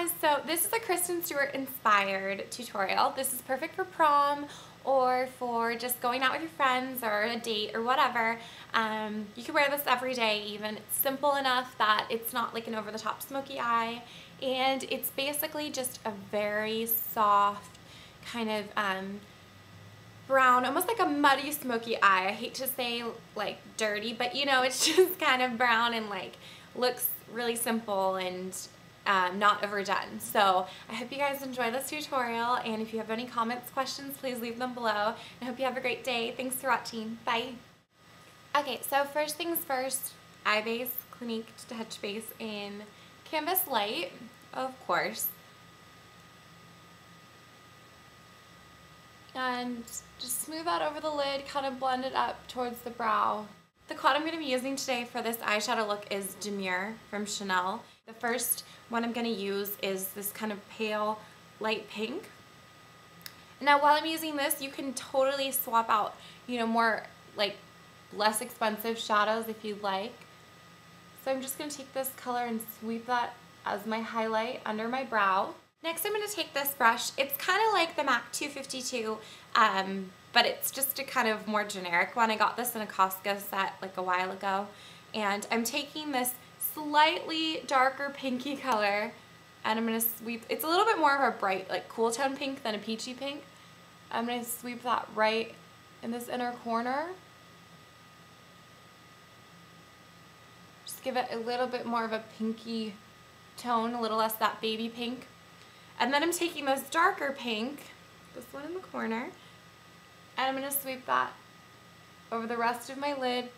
guys, so this is a Kristen Stewart inspired tutorial. This is perfect for prom or for just going out with your friends or a date or whatever. You can wear this every day even. It's simple enough that it's not like an over-the-top smoky eye, and it's basically just a very soft kind of brown, almost like a muddy smoky eye. I hate to say like dirty, but you know, it's just kind of brown and like looks really simple and not overdone. So I hope you guys enjoy this tutorial, and if you have any comments, questions, please leave them below. I hope you have a great day. Thanks for watching. Bye. Okay, so first things first, eye base, Clinique Touch Base in Canvas Light, of course. And just smooth that over the lid, kind of blend it up towards the brow. The quad I'm going to be using today for this eyeshadow look is Demure from Chanel. The first one I'm going to use is this kind of pale light pink. Now while I'm using this, you can totally swap out, you know, more like less expensive shadows if you'd like. So I'm just going to take this color and sweep that as my highlight under my brow. Next I'm going to take this brush. It's kind of like the MAC 252, but it's just a kind of more generic one. I got this in a Costco set like a while ago. And I'm taking this slightly darker pinky color and I'm going to sweep, it's a little bit more of a bright, like cool tone pink than a peachy pink. I'm going to sweep that right in this inner corner. Just give it a little bit more of a pinky tone, a little less that baby pink. And then I'm taking this darker pink, this one in the corner, and I'm going to sweep that over the rest of my lid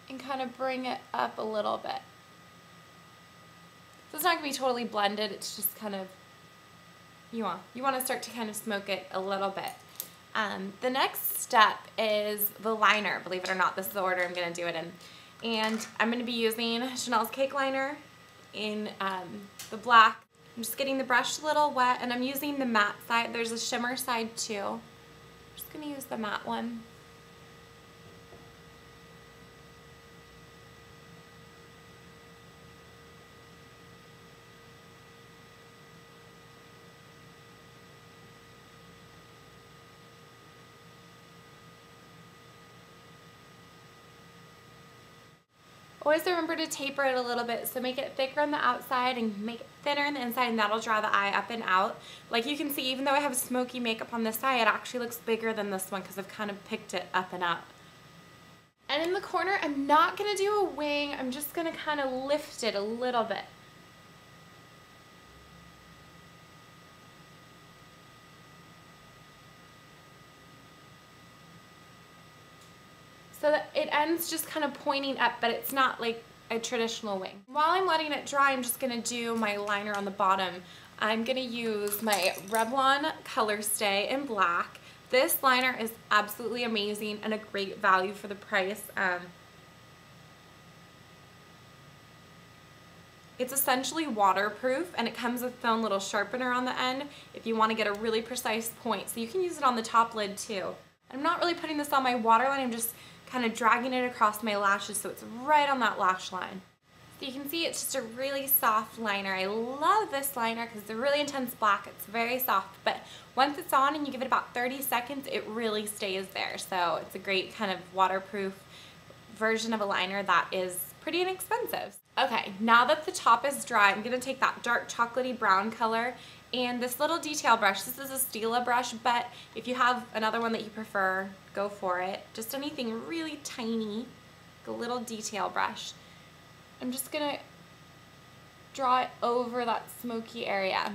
and kind of bring it up a little bit. So it's not going to be totally blended, it's just kind of, you want to start to kind of smoke it a little bit. The next step is the liner, believe it or not, this is the order I'm going to do it in. And I'm going to be using Chanel's Cake Liner in the black. I'm just getting the brush a little wet, and I'm using the matte side. There's a shimmer side too. I'm just going to use the matte one. Always remember to taper it a little bit, so make it thicker on the outside and make it thinner on the inside, and that'll draw the eye up and out. Like you can see, even though I have smoky makeup on this eye, it actually looks bigger than this one because I've kind of picked it up and up. And in the corner, I'm not going to do a wing, I'm just going to kind of lift it a little bit. So that it ends just kind of pointing up, but it's not like a traditional wing. While I'm letting it dry, I'm just going to do my liner on the bottom. I'm going to use my Revlon Color Stay in black. This liner is absolutely amazing and a great value for the price. It's essentially waterproof, and it comes with its own little sharpener on the end if you want to get a really precise point. So you can use it on the top lid too. I'm not really putting this on my waterline, I'm just kind of dragging it across my lashes so it's right on that lash line. So you can see it's just a really soft liner. I love this liner because it's a really intense black. It's very soft, but once it's on and you give it about 30 seconds, it really stays there. So it's a great kind of waterproof version of a liner that is pretty inexpensive. Okay, now that the top is dry, I'm going to take that dark chocolatey brown color and this little detail brush. This is a Stila brush, but if you have another one that you prefer, go for it. Just anything really tiny, like a little detail brush. I'm just going to draw it over that smoky area.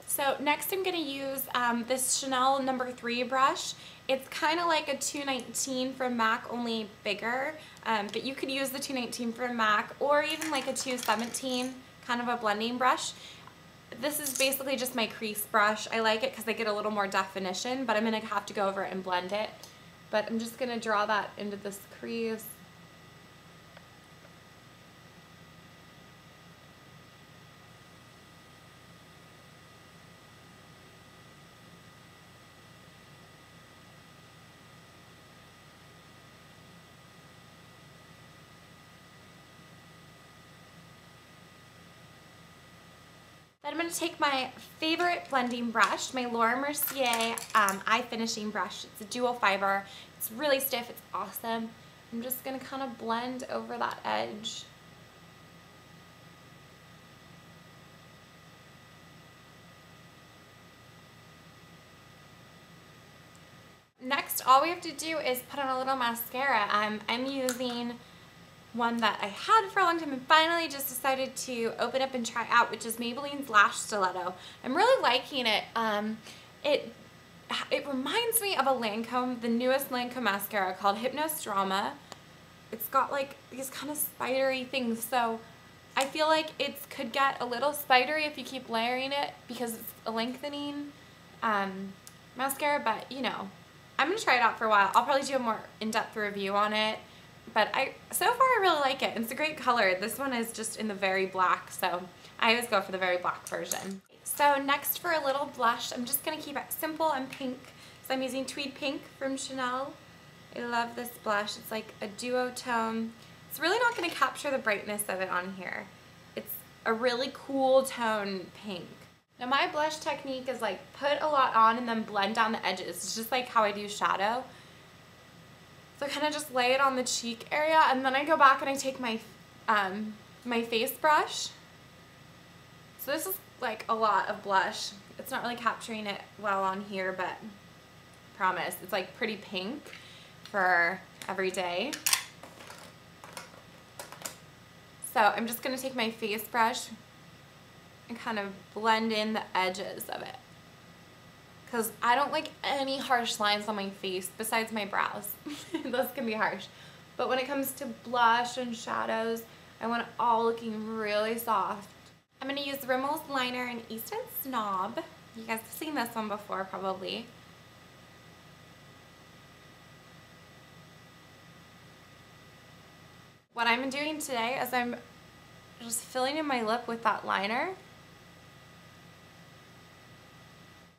So next I'm going to use this Chanel No. 3 brush. It's kind of like a 219 from MAC, only bigger, but you could use the 219 from MAC or even like a 217, kind of a blending brush. This is basically just my crease brush. I like it because I get a little more definition, but I'm going to have to go over it and blend it. But I'm just going to draw that into this crease. Then I'm going to take my favorite blending brush, my Laura Mercier eye finishing brush. It's a dual fiber. It's really stiff. It's awesome. I'm just going to kind of blend over that edge. Next, all we have to do is put on a little mascara. I'm using one that I had for a long time and finally just decided to open up and try out, which is Maybelline's Lash Stiletto. I'm really liking it. It reminds me of a Lancome, the newest Lancome mascara called Hypnos Drama. It's got like these kind of spidery things, so I feel like it could get a little spidery if you keep layering it because it's a lengthening mascara, but you know, I'm going to try it out for a while. I'll probably do a more in-depth review on it. But so far I really like it. It's a great color. This one is just in the very black, so I always go for the very black version. So next for a little blush, I'm just going to keep it simple and pink. So I'm using Tweed Pink from Chanel. I love this blush. It's like a duotone. It's really not going to capture the brightness of it on here. It's a really cool tone pink. Now my blush technique is like put a lot on and then blend down the edges. It's just like how I do shadow. So I kind of just lay it on the cheek area and then I go back and I take my my face brush. So this is like a lot of blush. It's not really capturing it well on here, but I promise it's like pretty pink for every day. So I'm just going to take my face brush and kind of blend in the edges of it. Because I don't like any harsh lines on my face besides my brows. Those can be harsh. But when it comes to blush and shadows, I want it all looking really soft. I'm going to use Rimmel's liner in Easton Snob. You guys have seen this one before probably. What I'm doing today is I'm just filling in my lip with that liner.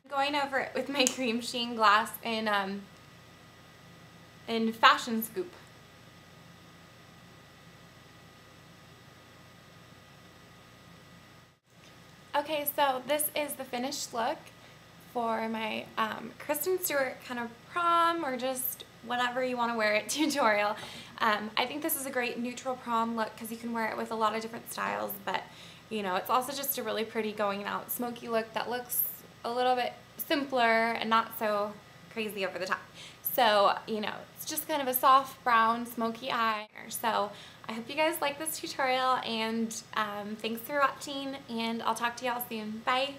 Going over it with my cream sheen glass in Fashion Scoop. Okay, so this is the finished look for my Kristen Stewart kind of prom or just whatever you want to wear it tutorial. I think this is a great neutral prom look because you can wear it with a lot of different styles, but you know, it's also just a really pretty going out smoky look that looks a little bit simpler and not so crazy over the top. So, you know, it's just kind of a soft brown smoky eye. So I hope you guys like this tutorial and thanks for watching and I'll talk to y'all soon. Bye!